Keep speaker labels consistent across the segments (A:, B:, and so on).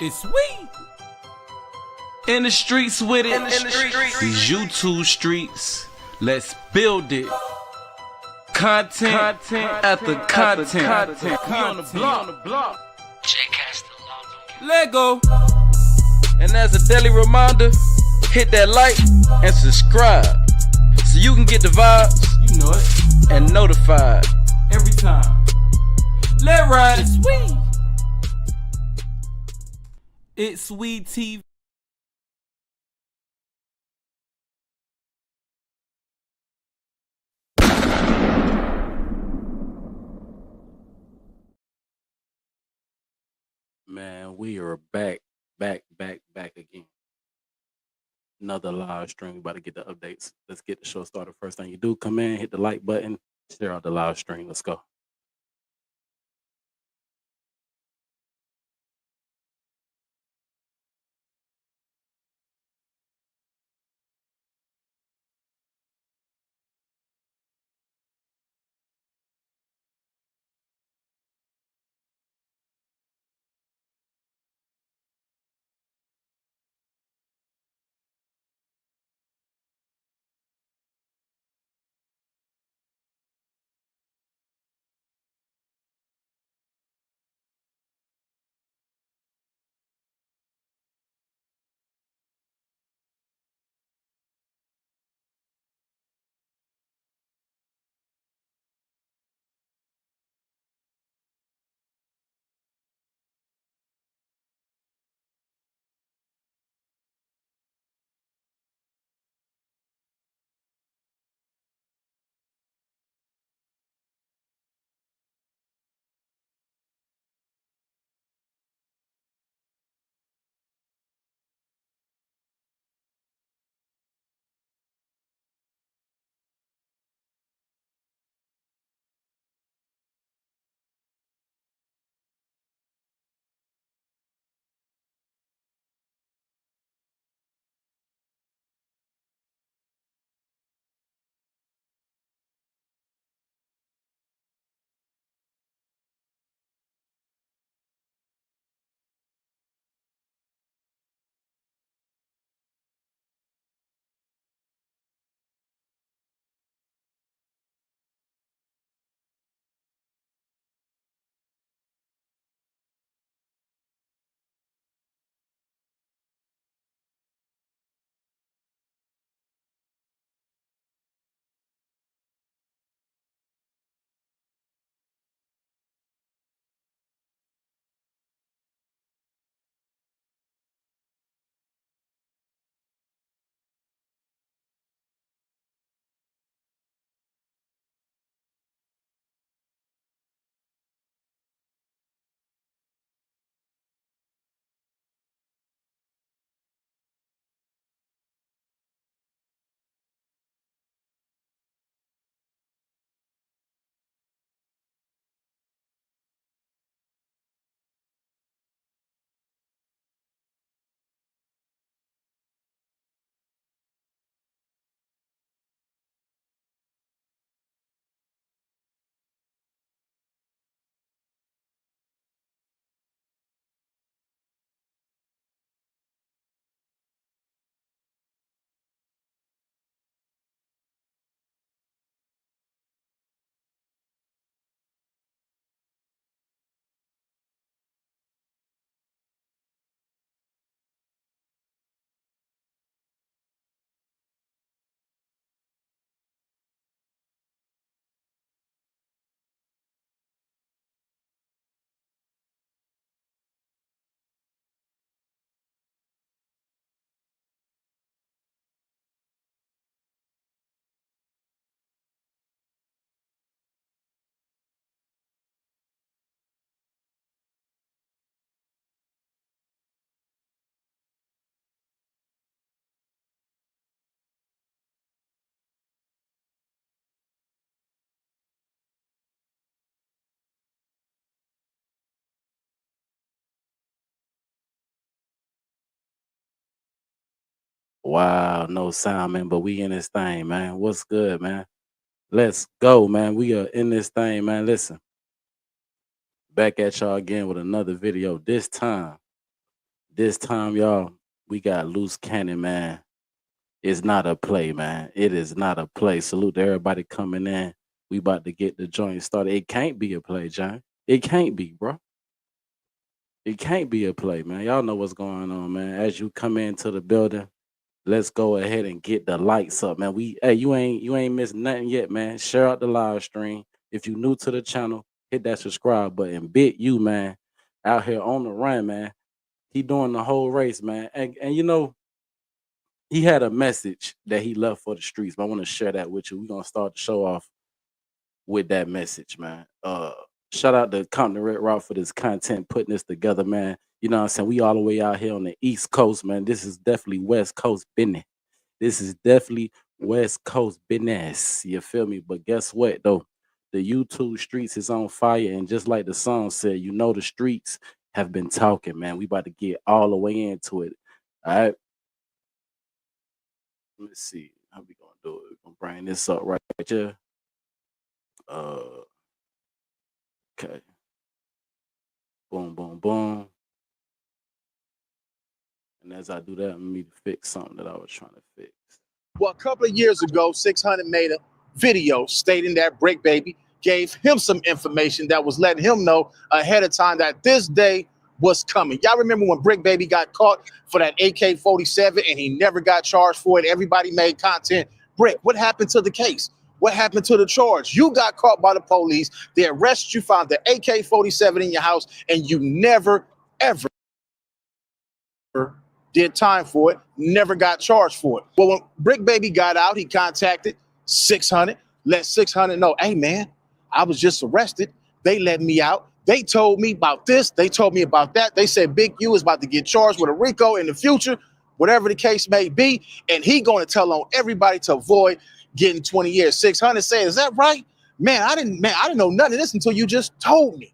A: It's sweet. In the streets with it. These YouTube streets. Let's build it. Content after content. We on the block. Lego. And as a daily reminder, hit that like and subscribe so you can get the vibes. You know it. And notified every time. Let ride. It's sweet. It's Sweet TV. Man, we are back again. Another live stream. About to get the updates. Let's get the show started. First thing you do, come in, hit the like button, share out the live stream. Let's go. Wow, no sound, man, but we in this thing, man. What's good, man? Let's go, man. We are in this thing, man. Listen, back at y'all again with another video. This time,
B: This time, y'all, we got loose cannon, man. It's not a play, man. It is not a play. Salute to everybody coming in. We about to get the joint started. It can't be a play, John. It can't be, bro. It can't be a play, man. Y'all know what's going on, man. As you come into the building, let's go ahead and get the lights up, man. Hey, you ain't missed nothing yet, man. Share out the live stream. If you new to the channel, hit that subscribe button. You, man, out here on the run, man. He doing the whole race, man. And you know, he had a message that he left for the streets. But I want to share that with you. We're gonna start the show off with that message, man. Shout out to Compton Red Rock for this content, putting this together, man. You know what I'm saying? We all the way out here on the East Coast, man. This is definitely West Coast business. This is definitely West Coast business. You feel me? But guess what, though? The YouTube streets is on fire. And just like the song said, you know the streets have been talking, man. We about to get all the way into it. All right. Let me see how we gonna do it. We're gonna bring this up right here. Okay. Boom, boom, boom. And as I do that, let me fix something that I was trying to fix.
C: Well, a couple of years ago, 600 made a video stating that Brick Baby gave him some information that was letting him know ahead of time that this day was coming. Y'all remember when Brick Baby got caught for that AK-47 and he never got charged for it? Everybody made content. Brick, what happened to the case? What happened to the charge? You got caught by the police. They arrested you, found the AK-47 in your house, and you never, ever did time for it, never got charged for it. Well, when Brick Baby got out, he contacted 600, let 600 know, hey, man, I was just arrested. They let me out. They told me about this. They told me about that. They said Big U is about to get charged with a RICO in the future, whatever the case may be, and he going to tell on everybody to avoid getting 20 years. 600 said, is that right? Man, I didn't know none of this until you just told me.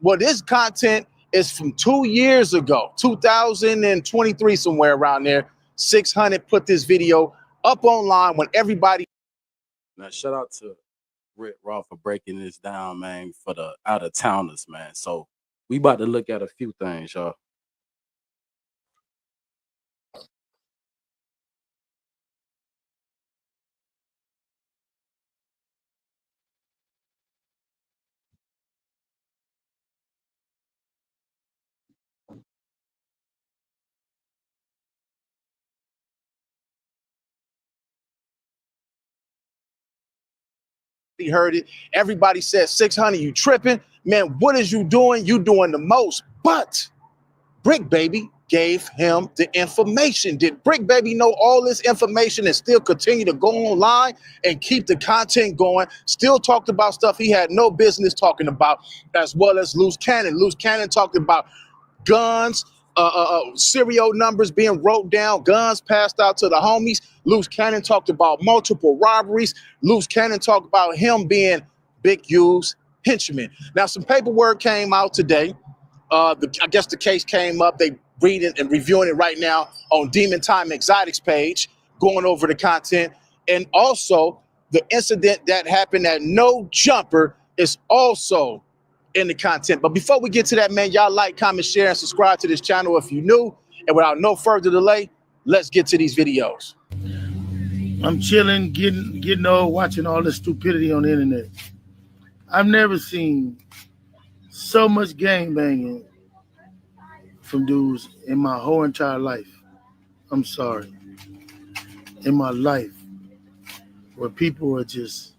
C: Well, this content is from 2 years ago, 2023, somewhere around there. 600 put this video up online when everybody.
B: Now, shout out to Rick Raw for breaking this down, man, for the out of towners, man. So we about to look at a few things, y'all.
C: Heard it. Everybody said 600, you tripping. Man, what is you doing? You doing the most. But Brick Baby gave him the information. Did Brick Baby know all this information and still continue to go online and keep the content going? Still talked about stuff he had no business talking about, as well as Loose Cannon. Loose Cannon talked about guns, serial numbers being wrote down, guns passed out to the homies. Loose Cannon talked about multiple robberies. Loose Cannon talked about him being Big U's henchman. Now, some paperwork came out today. I guess the case came up. They reading and reviewing it right now on Demon Time Exotics page, going over the content. And also, the incident that happened at No Jumper is also in the content. But before we get to that, man, y'all like, comment, share, and subscribe to this channel if you're new. And without no further delay, let's get to these videos.
D: I'm chilling, getting old, watching all this stupidity on the internet. I've never seen so much gang banging from dudes in my whole entire life. I'm sorry. In my life, where people are just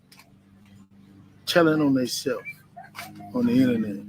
D: telling on themselves on the internet.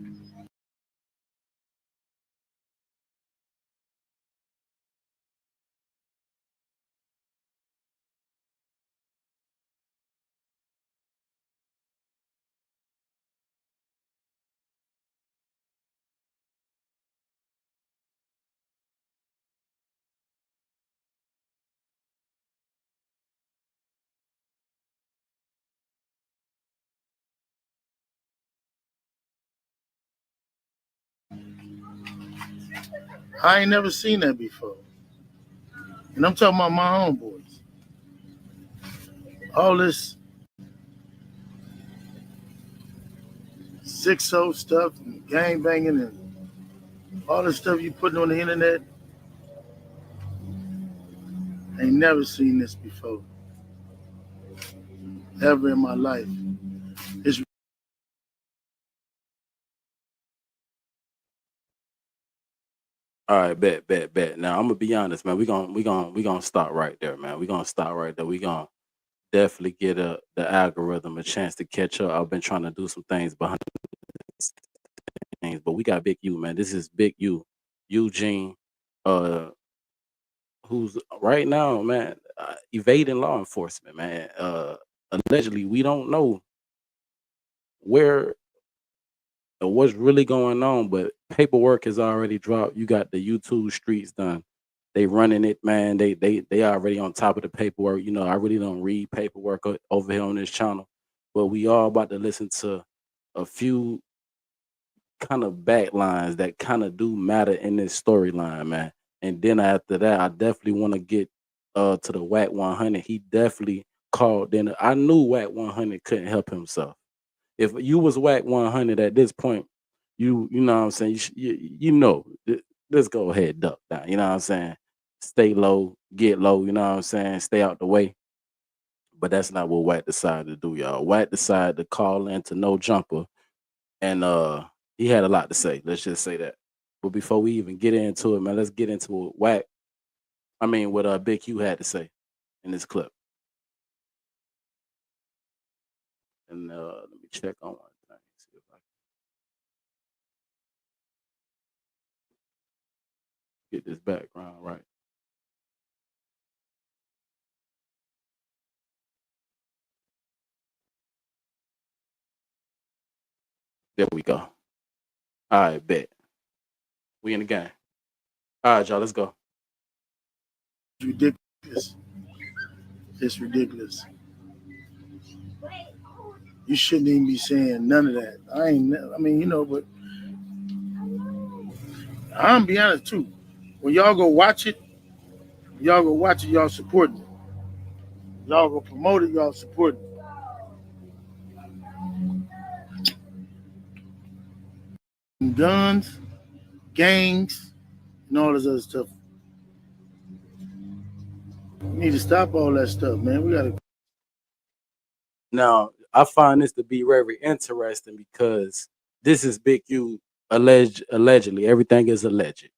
D: I ain't never seen that before. And I'm talking about my own boys. All this 6-0 stuff and gang banging and all the stuff you putting on the internet, Ain't never seen this before, ever in my life. It's
B: All right, bet. Now I'm gonna be honest, man. We gonna stop right there, man. We gonna stop right there. We gonna definitely get the algorithm a chance to catch up. I've been trying to do some things behind the scenes, but we got Big U, man. This is Big U, Eugene, uh, who's right now, man, evading law enforcement, man. Allegedly, we don't know where or what's really going on, but paperwork has already dropped. You got the YouTube streets done. They running it, man. They already on top of the paperwork. You know, I really don't read paperwork over here on this channel, but we all about to listen to a few kind of backlines that kind of do matter in this storyline, man. And then after that, I definitely want to get to the Wack 100. He definitely called. Then I knew Wack 100 couldn't help himself. If you was Wack 100 at this point, you know what I'm saying. You know, let's go ahead, duck down. You know what I'm saying. Stay low, get low. You know what I'm saying. Stay out the way. But that's not what Wack decided to do, y'all. Wack decided to call in to No Jumper, and he had a lot to say. Let's just say that. But before we even get into it, man, let's get into what Wack. I mean, what Big Q had to say in this clip. And let me check on one thing. See if I can get this background right. There we go. All right, bet. We in the game. All right, y'all, let's go.
D: ridiculous. It's ridiculous. You shouldn't even be saying none of that. I mean, you know, but I'm be honest too. When y'all go watch it, y'all supporting it. Y'all go promote it, y'all supporting it. Guns, gangs, and all this other stuff. We need to stop all that stuff, man. We gotta.
B: Now, I find this to be very interesting because this is Big U allegedly. Everything is alleged.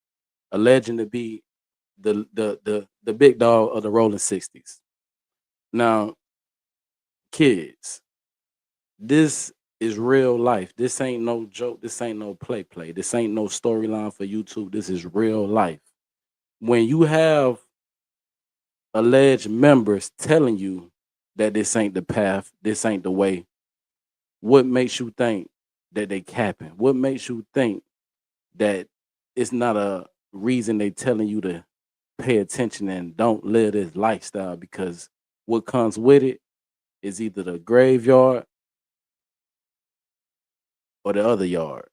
B: Alleging to be the big dog of the Rolling 60s. Now, kids, this is real life. This ain't no joke. This ain't no play. This ain't no storyline for YouTube. This is real life. When you have alleged members telling you that this ain't the path, this ain't the way, what makes you think that they capping? What makes you think that it's not a reason they telling you to pay attention and don't live this lifestyle? Because what comes with it is either the graveyard or the other yard.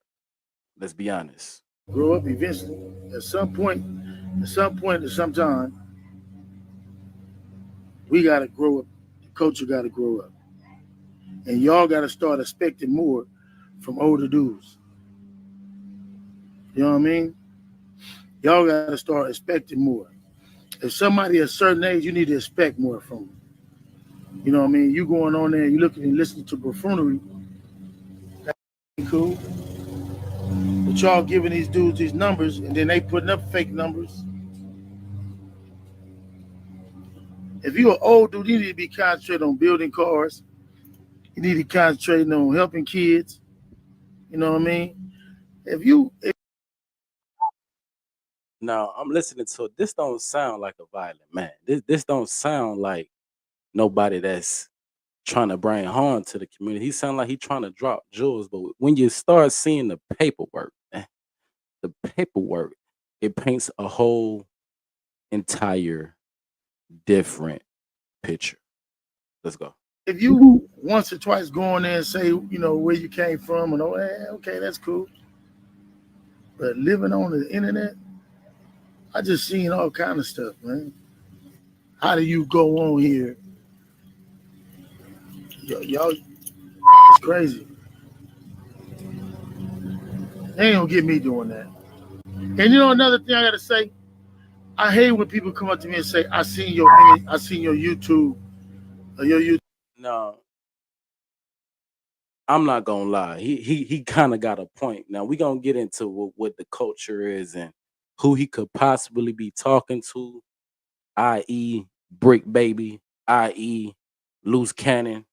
B: Let's be honest.
D: Grow up eventually. At some point, at some time, we gotta grow up. The culture gotta grow up. And y'all gotta start expecting more from older dudes. You know what I mean? Y'all gotta start expecting more. If somebody at a certain age, you need to expect more from them. You know what I mean? You going on there, you looking and listening to buffoonery. That ain't cool. But y'all giving these dudes these numbers, and then they putting up fake numbers. If you're an old dude, you need to be concentrating on building cars. You need to concentrate on helping kids. You know what I mean?
B: Now I'm listening to it. This don't sound like a violent man. This don't sound like nobody that's trying to bring harm to the community. He sound like he trying to drop jewels. But when you start seeing the paperwork, it paints a whole entire different picture. Let's go.
D: If you once or twice go on there and say, you know, where you came from, and okay, that's cool. But living on the internet, I just seen all kind of stuff, man. How do you go on here? Y'all, it's crazy. They ain't gonna get me doing that. And you know another thing I gotta say, I hate when people come up to me and say, I seen your YouTube, your YouTube.
B: No, I'm not gonna lie. He kind of got a point. Now we gonna get into what the culture is and who he could possibly be talking to, i.e., Brick Baby, i.e., Loose Cannon,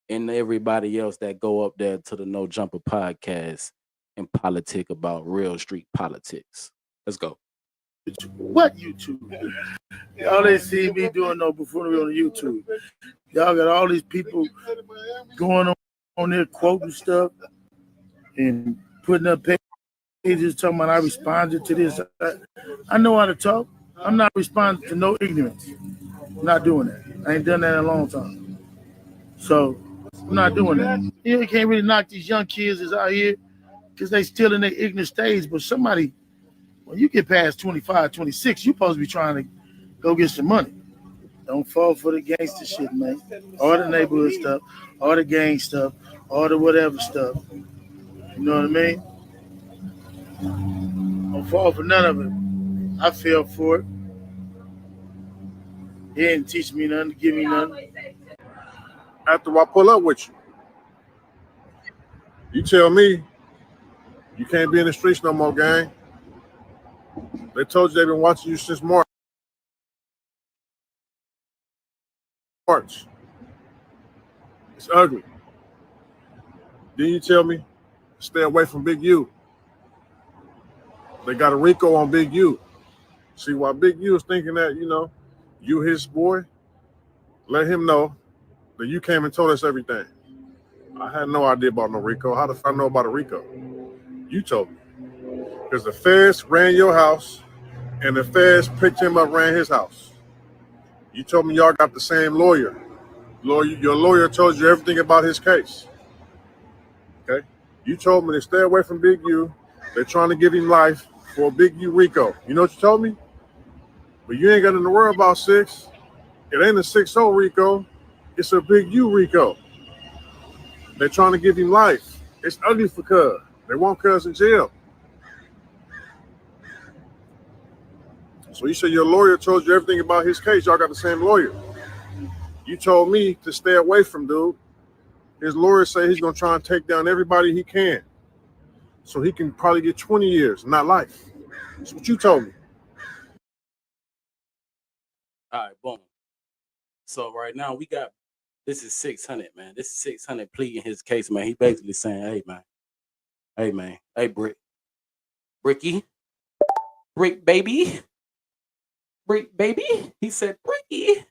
B: and everybody else that go up there to the No Jumper podcast and politic about real street politics. Let's go.
D: What YouTube? Y'all ain't seen me doing no buffoonery on YouTube. Y'all got all these people going on there quoting stuff and putting up pages talking about I responded to this. I know how to talk. I'm not responding to no ignorance. I'm not doing that. I ain't done that in a long time. So I'm not doing that. You can't really knock these young kids that's out here because they still in their ignorant stage. But somebody, when you get past 25, 26, you're supposed to be trying to go get some money. Don't fall for the gangster shit, man. All the neighborhood stuff, all the gang stuff, all the whatever stuff. You know what I mean? Don't fall for none of it. I fell for it. He didn't teach me nothing, give me nothing.
E: After I pull up with you, you tell me you can't be in the streets no more, gang. They told you they've been watching you since March. It's ugly. Then you tell me stay away from Big U. They got a RICO on Big U. See, why Big U is thinking that, you his boy, let him know that you came and told us everything. I had no idea about no RICO. How the fuck I know about a RICO? You told me. Because the feds ran your house and the feds picked him up, ran his house. You told me y'all got the same lawyer. Your lawyer told you everything about his case. Okay? You told me to stay away from Big U. They're trying to give him life for a Big U RICO. You know what you told me? But you ain't got nothing to worry about, 6. It ain't a 6-0 RICO. It's a Big U RICO. They're trying to give him life. It's ugly for Cuz. They want Cuz in jail. So you said your lawyer told you everything about his case. Y'all got the same lawyer. You told me to stay away from dude. His lawyer say he's going to try and take down everybody he can. So he can probably get 20 years, not life. That's what you told me.
B: All right, boom. So right now this is 600, man. This is 600 pleading his case, man. He basically saying, hey, man, hey, Bricky, Brick Baby. He said, Bricky,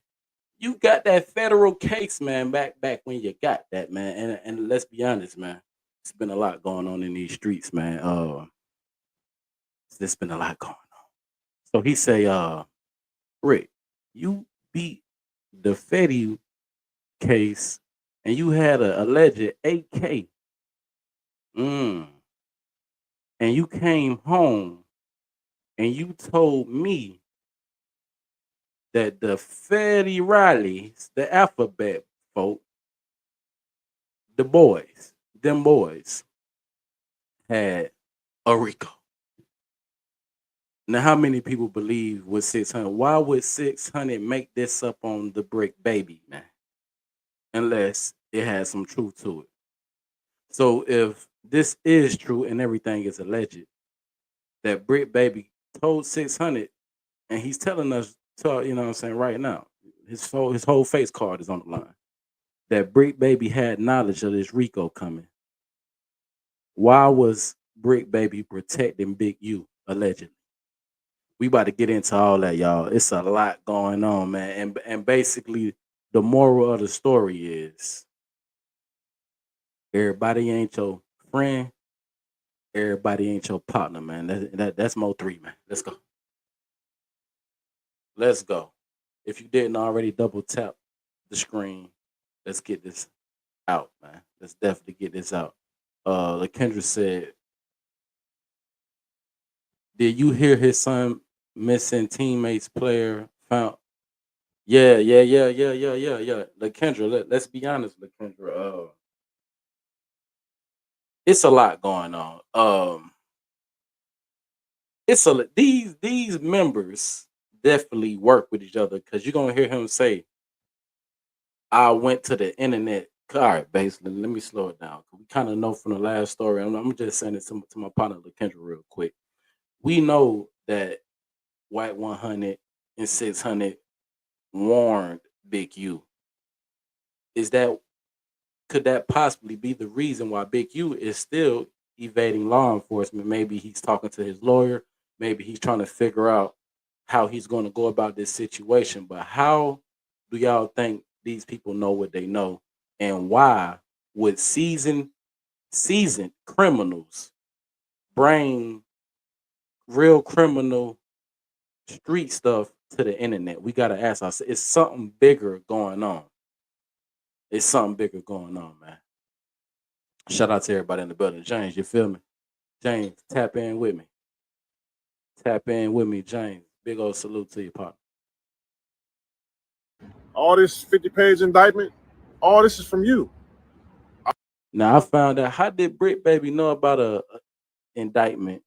B: you got that federal case, man, back when you got that, man. And let's be honest, man. It's been a lot going on in these streets, man. There's been a lot going on. So he say, Rick, you beat the Fetty case and you had an alleged AK. And you came home and you told me that the Fetty Rileys, the alphabet folk, them boys, had a RICO. Now, how many people believe with 600? Why would 600 make this up on the Brick Baby, man? Unless it has some truth to it. So if this is true and everything is alleged, that Brick Baby told 600, and he's telling us, you know what I'm saying, right now, his whole face card is on the line, that Brick Baby had knowledge of this RICO coming. Why was Brick Baby protecting Big U, allegedly? We about to get into all that, y'all. It's a lot going on, man. And basically, the moral of the story is everybody ain't your friend. Everybody ain't your partner, man. That's Mo 3, man. Let's go. Let's go. If you didn't already double tap the screen, let's get this out, man. Let's definitely get this out. Lakendra said, did you hear his son missing teammates player found? Yeah. Lakendra, let's be honest, Lakendra. It's a lot going on. These members definitely work with each other because you're gonna hear him say, I went to the internet. All right, basically, let me slow it down. We kind of know from the last story. I'm just saying it to my partner LaKendra real quick. We know that White 100 and 600 warned Big U. Could that possibly be the reason why Big U is still evading law enforcement? Maybe he's talking to his lawyer. Maybe he's trying to figure out how he's going to go about this situation. But how do y'all think these people know what they know? And why would seasoned criminals bring real criminal street stuff to the internet? We got to ask ourselves, it's something bigger going on. It's something bigger going on, man. Shout out to everybody in the building. James, you feel me? James, tap in with me. Tap in with me, James. Big old salute to your partner.
E: All this 50-page indictment, all this is from you.
B: Now I found out, how did Brick Baby know about a indictment?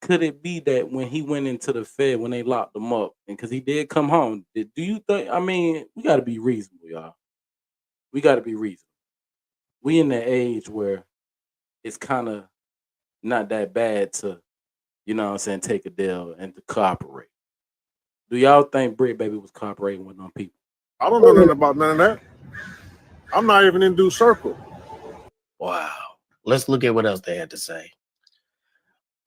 B: Could it be that when he went into the Fed, when they locked him up, and because he did come home, do you think? I mean, we got to be reasonable, y'all. We got to be reasonable. We in the age where it's kind of not that bad to, you know what I'm saying, take a deal and to cooperate. Do y'all think Brick Baby was cooperating with them people?
E: I don't know nothing about none of that. I'm not even in due circle.
F: Wow. Let's look at what else they had to say.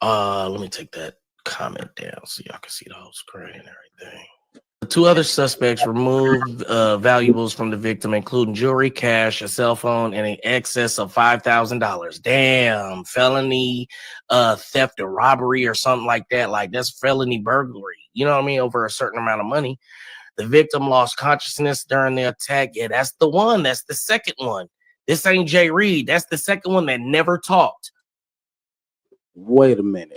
F: Let me take that comment down so y'all can see the whole screen and everything. The two other suspects removed valuables from the victim, including jewelry, cash, a cell phone, and an excess of $5,000. Damn, felony theft or robbery or something like that. Like, that's felony burglary. You know what I mean? Over a certain amount of money. The victim lost consciousness during the attack. Yeah, that's the one. That's the second one. This ain't Jay Reed. That's the second one that never talked.
B: Wait a minute.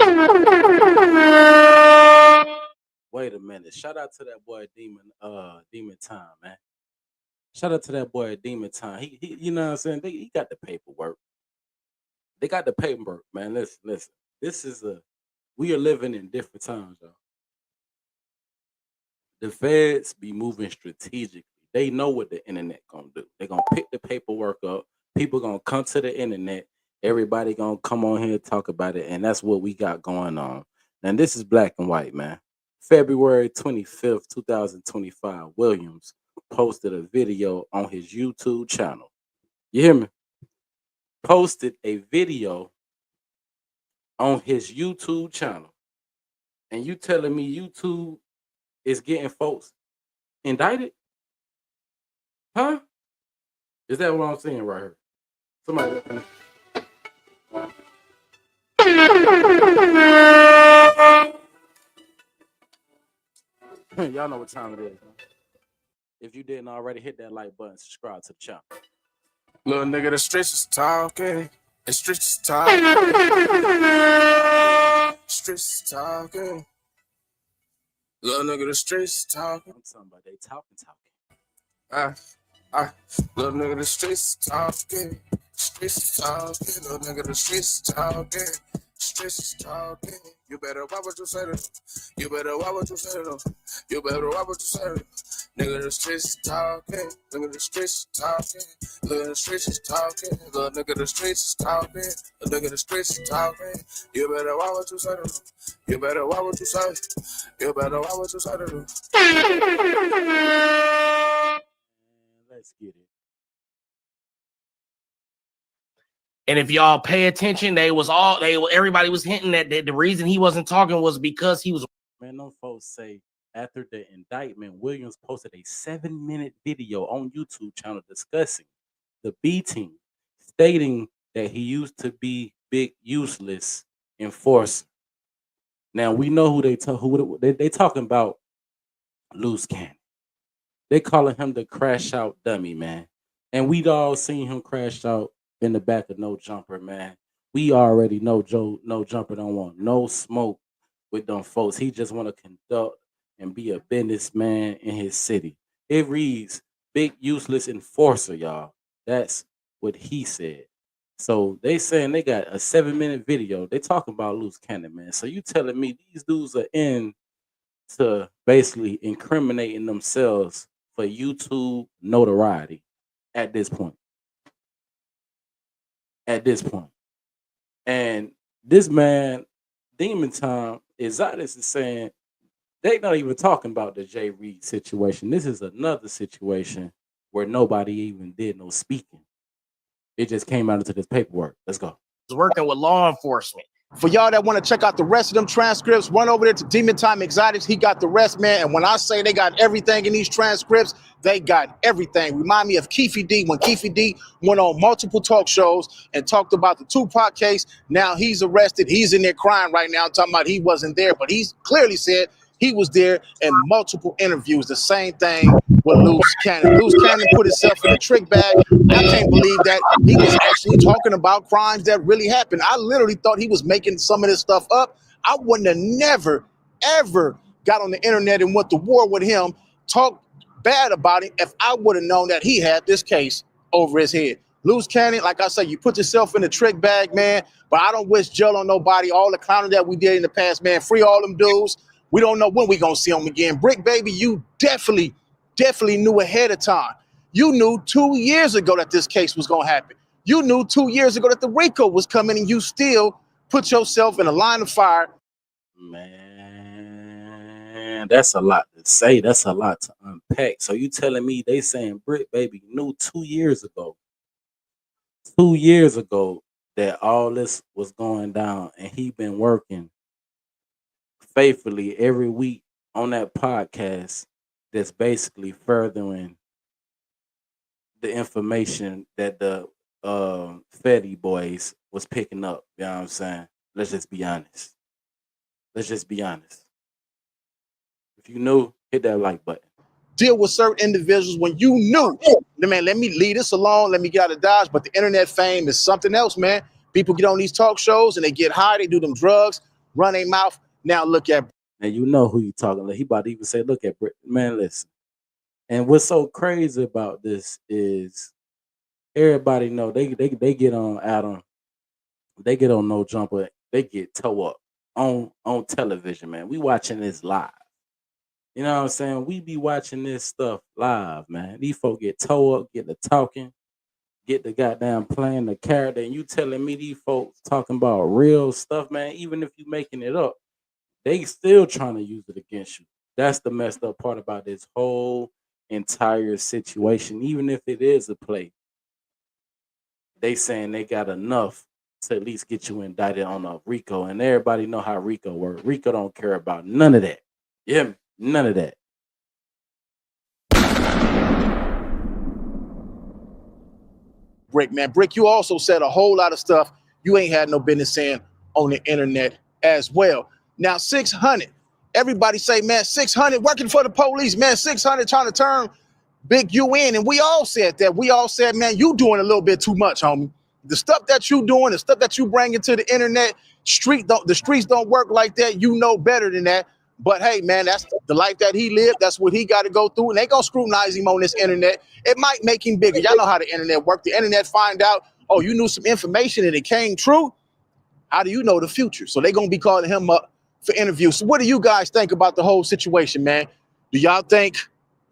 B: Wait a minute. Shout out to that boy Demon Time, man. Shout out to that boy Demon Time. He you know what I'm saying? He got the paperwork. They got the paperwork, man. Listen. We are living in different times, y'all. The feds be moving strategically. They know what the internet gonna do. They're gonna pick the paperwork up. People gonna come to the internet. Everybody gonna come on here and talk about it, and that's what we got going on. And this is Black and White, man. February 25th, 2025, Williams posted a video on his YouTube channel. You hear me? Posted a video on his YouTube channel. And you telling me YouTube is getting folks indicted? Huh? Is that what I'm saying right here? Somebody. Y'all know what time it is. Man. If you didn't already, hit that like button, subscribe to the channel.
G: Little nigga, the streets is talking. The streets is talking. Streets is talking. Little nigga, the streets is talking.
B: I'm talking about they talking.
G: Little nigga, the streets is talking. Streets is talking. Little nigga, the streets is talking. Streets is talking. You better watch what you say to them. You better watch what you say to them. You better watch what you say to them. Nigga, the streets is talking. Nigga, the streets is talking. Nigga, the streets is talking. Little nigga, the streets is talking. Little nigga, the streets is talking. You better watch what you say to them. You better watch what you say. You better watch what you say to them.
B: Let's get it.
F: And if y'all pay attention, everybody was hinting that the reason he wasn't talking was because he was.
B: Man, them folks say after the indictment, Williams posted a 7-minute video on YouTube channel discussing the beating, stating that he used to be big useless enforcer. Now we know who they talking about. Loose Cannon. They calling him the crash out dummy, man. And we'd all seen him crash out in the back of No Jumper, man. We already know No Jumper don't want no smoke with them folks. He just want to conduct and be a businessman in his city. It reads big useless enforcer, y'all. That's what he said. So they saying they got a 7-minute video. They talking about Loose Cannon, man. So you telling me these dudes are in to basically incriminating themselves for YouTube notoriety at this point. At this point. And this man, Demon Time, Exotis is saying they not even talking about the Jay Reed situation. This is another situation where nobody even did no speaking. It just came out into this paperwork. Let's go.
F: Working with law enforcement.
C: For y'all that want to check out the rest of them transcripts, run over there to Demon Time Exotics. He got the rest, man. And when I say they got everything in these transcripts, they got everything. Remind me of Keefe D when Keefe D went on multiple talk shows and talked about the Tupac case. Now he's arrested. He's in there crying right now, talking about he wasn't there. But he's clearly said he was there in multiple interviews. The same thing with Loose Cannon. Loose Cannon put himself in a trick bag. I can't believe that he was actually talking about crimes that really happened. I literally thought he was making some of this stuff up. I wouldn't have never, ever got on the internet and went to war with him, talked bad about it if I would have known that he had this case over his head. Loose Cannon, like I said, you put yourself in a trick bag, man. But I don't wish jail on nobody. All the clowning that we did in the past, man, free all them dudes. We don't know when we gonna see them again. Brick Baby, you definitely knew ahead of time. You knew 2 years ago that this case was gonna happen. You knew 2 years ago that the RICO was coming, and you still put yourself in a line of fire.
B: Man, that's a lot to say. That's a lot to unpack. So you telling me they saying Brick Baby knew 2 years ago, 2 years ago that all this was going down, and he been working faithfully every week on that podcast that's basically furthering the information that the Fetty boys was picking up. You know what I'm saying? Let's just be honest. Let's just be honest. If you knew, hit that like button.
C: Deal with certain individuals when you knew, man, let me leave this alone. Let me get out of Dodge. But the internet fame is something else, man. People get on these talk shows and they get high. They do them drugs, run their mouth. Now look at.
B: And you know who you talking to. He about to even say, look at Britt. Man, listen. And what's so crazy about this is everybody know they get on Adam. They get on No Jumper. They get toe up on television, man. We watching this live. You know what I'm saying? We be watching this stuff live, man. These folks get toe up, get the talking, get the goddamn playing the character. And you telling me these folks talking about real stuff, man, even if you making it up, they still trying to use it against you. That's the messed up part about this whole entire situation. Even if it is a play, they saying they got enough to at least get you indicted on a RICO. And everybody know how RICO works. RICO don't care about none of that. Yeah, none of that.
C: Brick, man. Brick, you also said a whole lot of stuff you ain't had no business saying on the internet as well. Now, 600. Everybody say, man, 600 working for the police, man, 600 trying to turn Big U in. And we all said that. We all said, man, you doing a little bit too much, homie. The stuff that you doing, the stuff that you bringing to the internet, the streets don't work like that. You know better than that. But hey, man, that's the life that he lived. That's what he got to go through. And they gonna scrutinize him on this internet. It might make him bigger. Y'all know how the internet work. The internet find out, oh, you knew some information and it came true. How do you know the future? So they gonna be calling him up for interviews. So what do you guys think about the whole situation, man? Do y'all think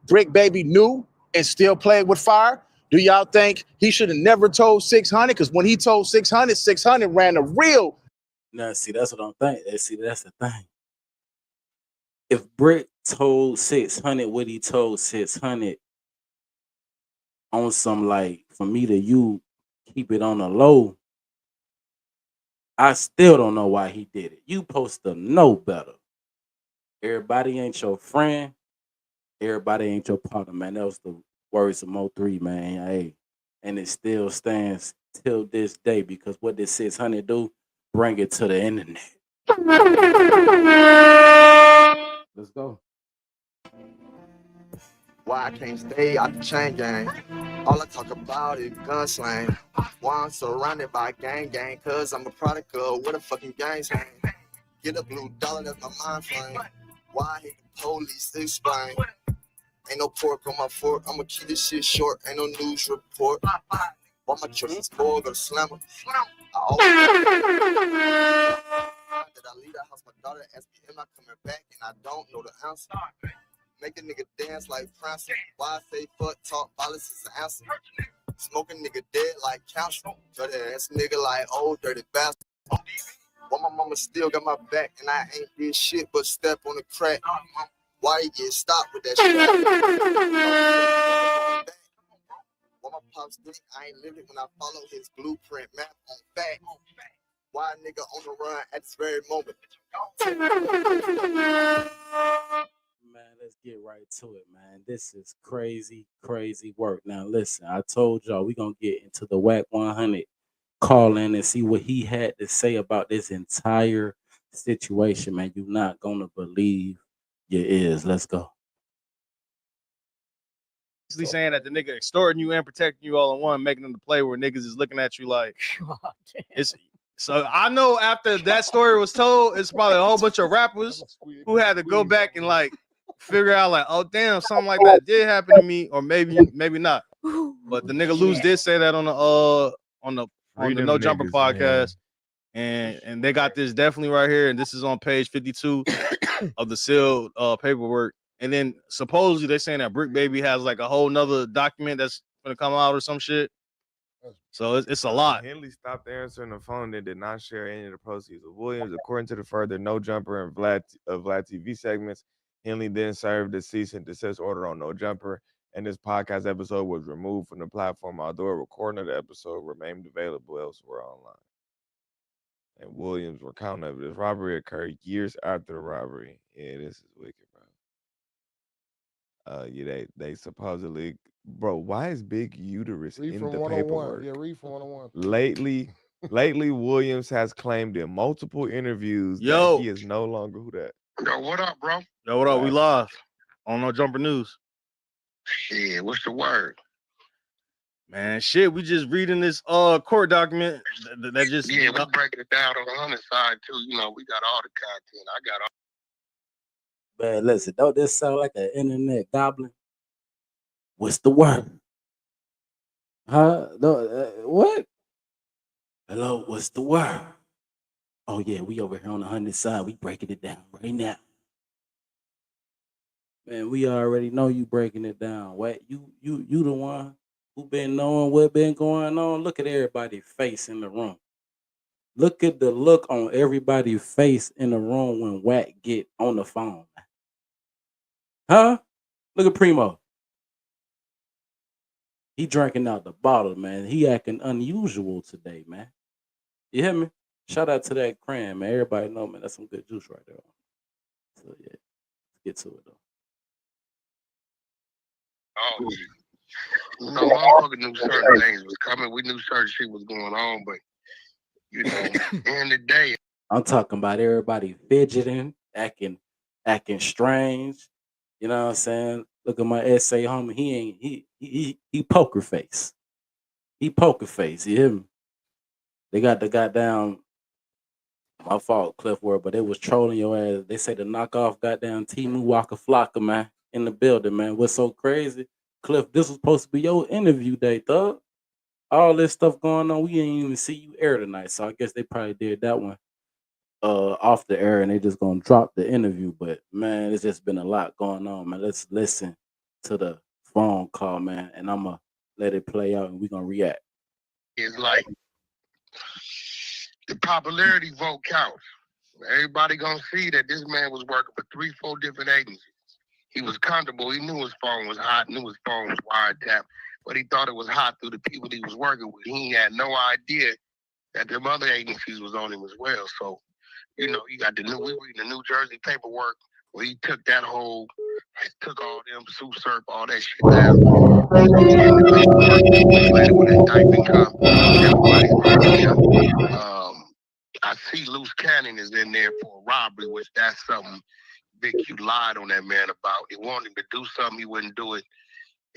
C: Brick Baby knew and still played with fire? Do y'all think he should have never told 600? Because when he told 600, 600 ran a real.
B: Now, see, that's what I'm thinking. See, that's the thing. If Brick told 600 what he told 600 on some, like, for me to you keep it on the low, I still don't know why he did it. You supposed to know better. Everybody ain't your friend. Everybody ain't your partner, man. That was the words of Mo3, man. Hey, and it still stands till this day because what did 600 do? Bring it to the internet. Let's go.
H: Why I can't stay out the chain gang. All I talk about is gunslang. Why I'm surrounded by gang, cause I'm a product of what a fucking gang's hang. Get a blue dollar, that's my mind frame. Why I hate the police, explain. Ain't no pork on my fork, I'ma keep this shit short, ain't no news report. Why my church is full, go to slammer. I always that I leave the house, my daughter asked me, am I coming back? And I don't know the answer. Make a nigga dance like Prancer. Why I say fuck talk, violence is the answer. Smoking nigga dead like cancer. Dirty ass nigga like old dirty bastard. Why my mama still got my back and I ain't did shit but step on the crack? Why you get stopped with that shit? Why my pops think I ain't living when I follow his blueprint map on fact? Why a nigga on the run at this very moment?
B: Man, let's get right to it, man. This is crazy, crazy work. Now, listen, I told y'all we gonna get into the Wack 100 call in and see what he had to say about this entire situation, man. You're not gonna believe your ears. Let's go.
I: Basically saying that the nigga extorting you and protecting you all in one, making them to play where niggas is looking at you like it's. So I know after that story was told, it's probably a whole bunch of rappers who had to go back and like figure out like, oh damn, something like that did happen to me, or maybe not. But the nigga Luz did say that on the No Jumper podcast, and they got this definitely right here, and this is on page 52 of the sealed paperwork. And then supposedly they're saying that Brick Baby has like a whole nother document that's gonna come out or some shit. So it's a lot.
J: Henley stopped answering the phone and did not share any of the proceeds of Williams. According to the further No Jumper and Vlad TV segments, Henley then served a cease and desist order on No Jumper, and this podcast episode was removed from the platform, although a recording of the episode remained available elsewhere online. And Williams recounting of this robbery occurred years after the robbery. Yeah, this is wicked, bro. Yeah, they supposedly, bro. Why is Big Uterus
E: Read
J: in
E: from
J: the
E: 101.
J: paperwork?
E: Yeah, read from 101.
J: Lately, Williams has claimed in multiple interviews that he is no longer who that.
K: Yo, what up, bro?
I: Yo, what up? We live on No Jumper News.
K: Shit, what's the word?
I: Man, shit, we just reading this court document that just
K: we're breaking it down on the hunter side too. You know, we got all the content. I got all.
B: Man, listen, don't this sound like an internet goblin? What's the word? Huh? No, what? Hello, what's the word? Oh yeah, we over here on the 100 side. We breaking it down right now. Man, we already know you breaking it down. What you the one who been knowing what been going on? Look at everybody's face in the room. Look at the look on everybody's face in the room when Wack get on the phone. Huh? Look at Primo. He drinking out the bottle, man. He acting unusual today, man. You hear me? Shout out to that cran, man. Everybody know, man. That's some good juice right there. So yeah, let's get to it though.
K: Oh, you know, motherfucker knew certain things was coming. We knew certain shit was going on, but you know, in the day,
B: I'm talking about everybody fidgeting, acting strange. You know what I'm saying? Look at my essay, homie. He poker face. He poker face. You hear me? They got the goddamn. My fault, Cliff Word, but they was trolling your ass. They say the knockoff goddamn Timu Waka Flocka, man, in the building, man. What's so crazy? Cliff, this was supposed to be your interview day, thug. All this stuff going on, we ain't even see you air tonight. So I guess they probably did that one off the air and they just gonna drop the interview. But man, it's just been a lot going on, man. Let's listen to the phone call, man, and I'ma let it play out and we gonna react.
K: it's like the popularity vote counts. Everybody gonna see that this man was working for 3-4 different agencies. He was comfortable. He knew his phone was hot, knew his phone was wiretapped, but he thought it was hot through the people he was working with. He had no idea that them other agencies was on him as well. So, you know, you got we reading the New Jersey paperwork where he took that whole, took all them Sue Surf, all that shit down. Later when the indictment come, everybody's working him. I see Loose Cannon is in there for a robbery, which that's something Big Q lied on that man about. He wanted him to do something, he wouldn't do it.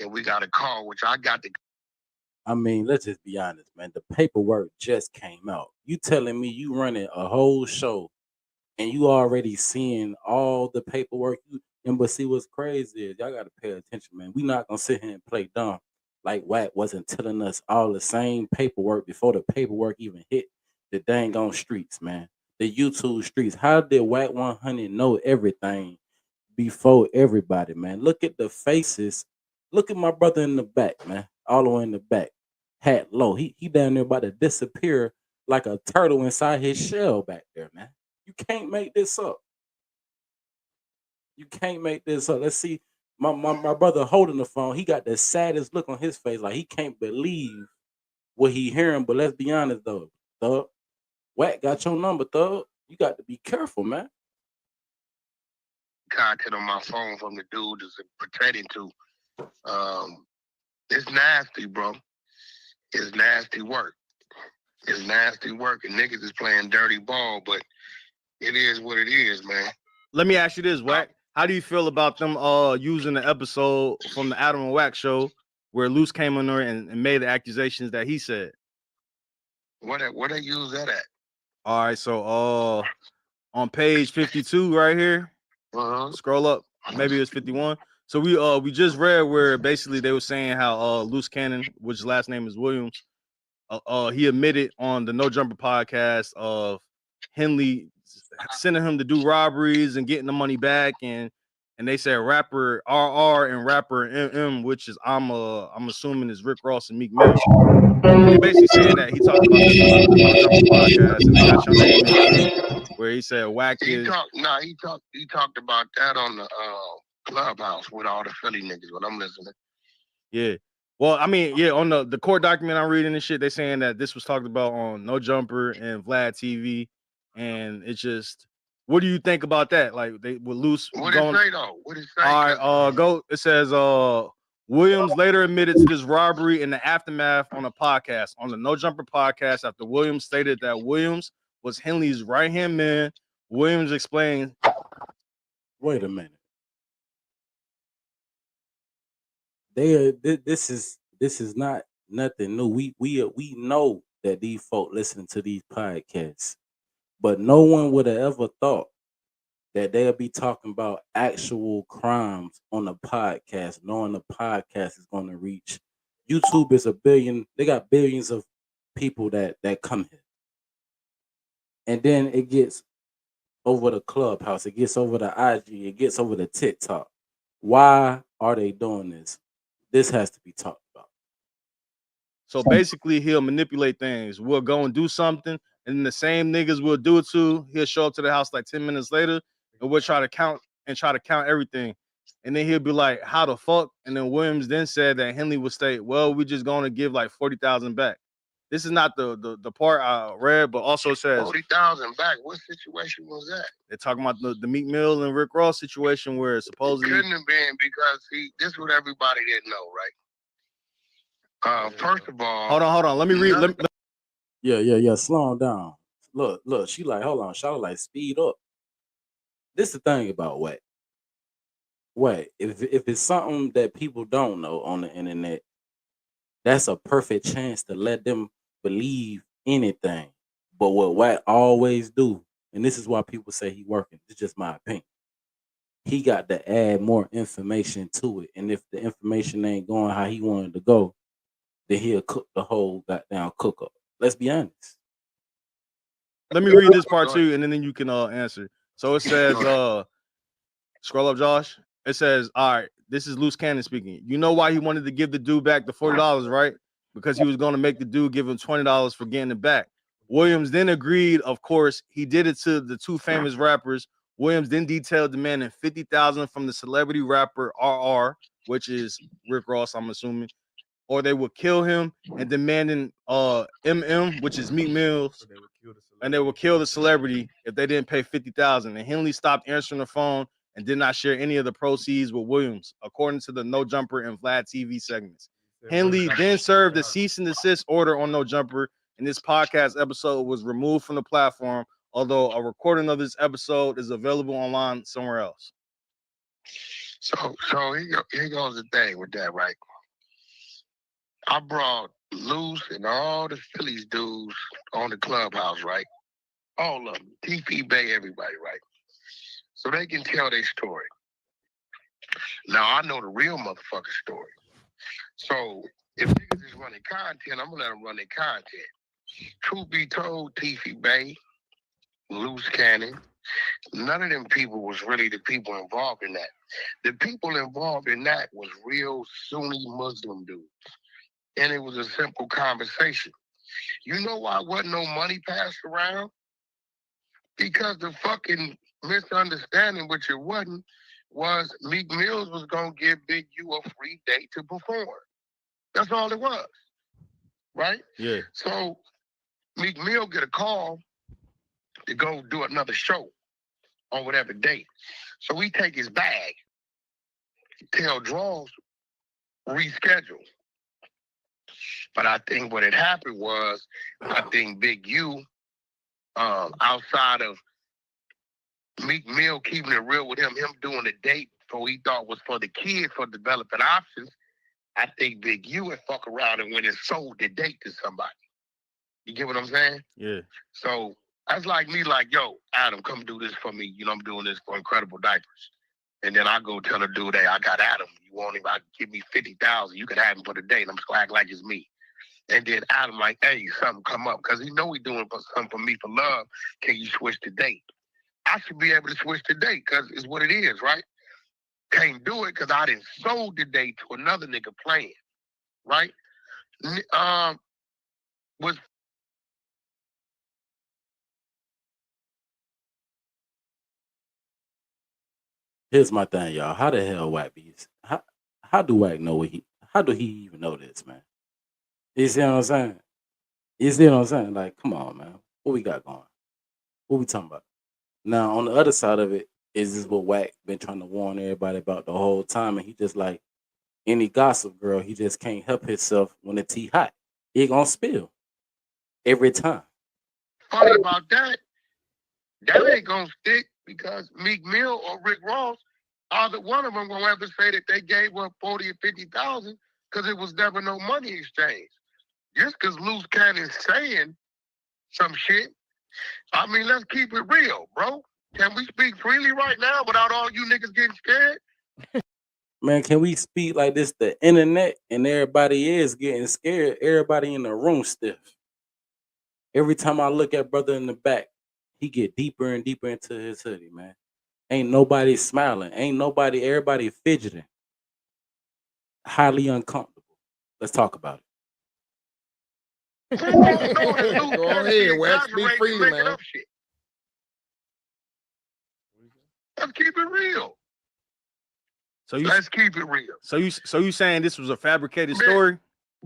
K: And we got a call, which I got the.
B: I mean, let's just be honest, man. The paperwork just came out. You telling me you running a whole show and you already seeing all the paperwork. But see what's crazy is y'all gotta pay attention, man. We not gonna sit here and play dumb like Wack wasn't telling us all the same paperwork before the paperwork even hit the dang on streets, man. The YouTube streets. How did Wack 100 know everything before everybody, man. Look at the faces. Look at my brother in the back, man. All the way in the back. Hat low. He down there about to disappear like a turtle inside his shell back there, man. You can't make this up. You can't make this up. Let's see. My brother holding the phone. He got the saddest look on his face, like he can't believe what he hearing. But let's be honest though, Thug. Wack got your number, Thug. You got to be careful, man.
K: Content on my phone from the dude is pertaining to. It's nasty, bro. It's nasty work. It's nasty work, and niggas is playing dirty ball, but it is what it is, man.
I: Let me ask you this, Wack. How do you feel about them using the episode from the Adam and Wack show where Luce came on there and made the accusations that he said?
K: What they use that at?
I: All right, so on page 52 right here, scroll up, maybe it's 51. So we just read where basically they were saying how Luce Cannon, which last name is Williams, he admitted on the No Jumper podcast of Henley sending him to do robberies and getting the money back, and they said rapper RR and rapper MM, which is I'm assuming is Rick Ross and Meek Mill. And they basically saying that he talked about this on the No Jumper podcast, and they got your name in it too, where he said Wack is.
K: He talked about that on the Clubhouse with all the Philly niggas when I'm listening.
I: Yeah. Well, I mean, yeah, on the court document I'm reading and shit, they saying that this was talked about on No Jumper and Vlad TV, and it's just, what do you think about that? Like they were loose.
K: What did it say though? What did it say?
I: All right, go. It says Williams later admitted to this robbery in the aftermath on a podcast, on the No Jumper podcast, after Williams stated that Williams was Henley's right-hand man. Williams explained.
B: Wait a minute. This is not nothing new. We know that these folk listen to these podcasts, but no one would have ever thought that they'll be talking about actual crimes on a podcast, knowing the podcast is going to reach. YouTube is they got billions of people that come here. And then it gets over the Clubhouse, it gets over the IG, it gets over the TikTok. Why are they doing this? This has to be talked about.
I: So basically, he'll manipulate things. We'll go and do something, and then the same niggas will do it too. He'll show up to the house like 10 minutes later, and we'll try to count everything. And then he'll be like, how the fuck? And then Williams then said that Henley would state, well, we're just going to give like 40,000 back. This is not the part I read, but also says
K: 40,000 back. What situation was that?
I: They're talking about the Meek Mill and Rick Ross situation where supposedly
K: it couldn't have been, because this is what everybody didn't know, right? First of all,
I: hold on. Let me read.
B: Yeah. Slow down. Look. She like, hold on. Shout like, speed up. This is the thing about Wack. Wack, if it's something that people don't know on the internet, that's a perfect chance to let them believe anything. But what Wack always do, and this is why people say he working, it's just my opinion. He got to add more information to it. And if the information ain't going how he wanted to go, then he'll cook the whole goddamn cook up. Let's be honest.
I: Let me read this part too, and then you can answer. So it says, scroll up, Josh. It says, all right, this is Luce Cannon speaking. You know why he wanted to give the dude back the $40, right? Because he was going to make the dude give him $20 for getting it back. Williams then agreed, of course, he did it to the two famous rappers. Williams then detailed demanding $50,000 from the celebrity rapper RR, which is Rick Ross, I'm assuming, or they would kill him, and demanding MM, which is Meek Mills, and they would kill the celebrity if they didn't pay $50,000. And Henley stopped answering the phone and did not share any of the proceeds with Williams, according to the No Jumper and Vlad TV segments. Henley then served a cease and desist order on No Jumper, and this podcast episode was removed from the platform, although a recording of this episode is available online somewhere else.
K: So here goes the thing with that, right? I brought Luce and all the Phillies dudes on the Clubhouse, right? All of them, TP Bay, everybody, right? So they can tell their story. Now I know the real motherfucking story. So if niggas is running content, I'm gonna let them run their content. Truth be told, TP Bay, Luce Cannon, None of them people was really the people involved in that. The people involved in that was real Sunni Muslim dudes. And it was a simple conversation. You know why wasn't no money passed around? Because the fucking misunderstanding, which it wasn't, was Meek Mills was going to give Big U a free date to perform. That's all it was. Right?
I: Yeah.
K: So Meek Mill get a call to go do another show on whatever date. So we take his bag, tell Draws, reschedule. But I think what had happened was, I think Big U, outside of Meek Mill keeping it real with him doing a date for he thought was for the kid for developing options, I think Big U had fuck around and went and sold the date to somebody. You get what I'm saying?
I: Yeah.
K: So that's like me, like, yo, Adam, come do this for me. You know, I'm doing this for Incredible Diapers. And then I go tell the dude, hey, I got Adam. You want him? I give me 50,000. You can have him for the day. And I'm just gonna act like it's me. And then Adam like, hey, something come up. Because he know he doing something for me for love. Can you switch the date? I should be able to switch the date because it's what it is, right? Can't do it because I done sold the date to another nigga playing, right? Was
B: Here's my thing, y'all. How the hell Wack be? How do Wack know what how do he even know this, man? You see what I'm saying? You see what I'm saying? Like, come on, man. What we got going? What we talking about? Now, on the other side of it, is this what Wack been trying to warn everybody about the whole time? And he just like any gossip girl, he just can't help himself when the tea hot. He gonna spill every time.
K: funny about that, that ain't gonna stick because Meek Mill or Rick Ross, either one of them gonna ever say that they gave up 40 or 50,000 because it was never no money exchange. Just because Loose Cannon's saying some shit, I mean, let's keep it real, bro. Can we speak freely right now without all you niggas getting scared?
B: Man, can we speak like this? The internet and everybody is getting scared. Everybody in the room stiff. Every time I look at brother in the back, he get deeper and deeper into his hoodie, man. Ain't nobody smiling. Ain't nobody, everybody fidgeting. Highly uncomfortable. Let's talk about it.
E: Go ahead, Wack. Speak freely, man.
K: Let's keep it real.
I: So you
K: Let's keep it real.
I: So you saying this was a fabricated story?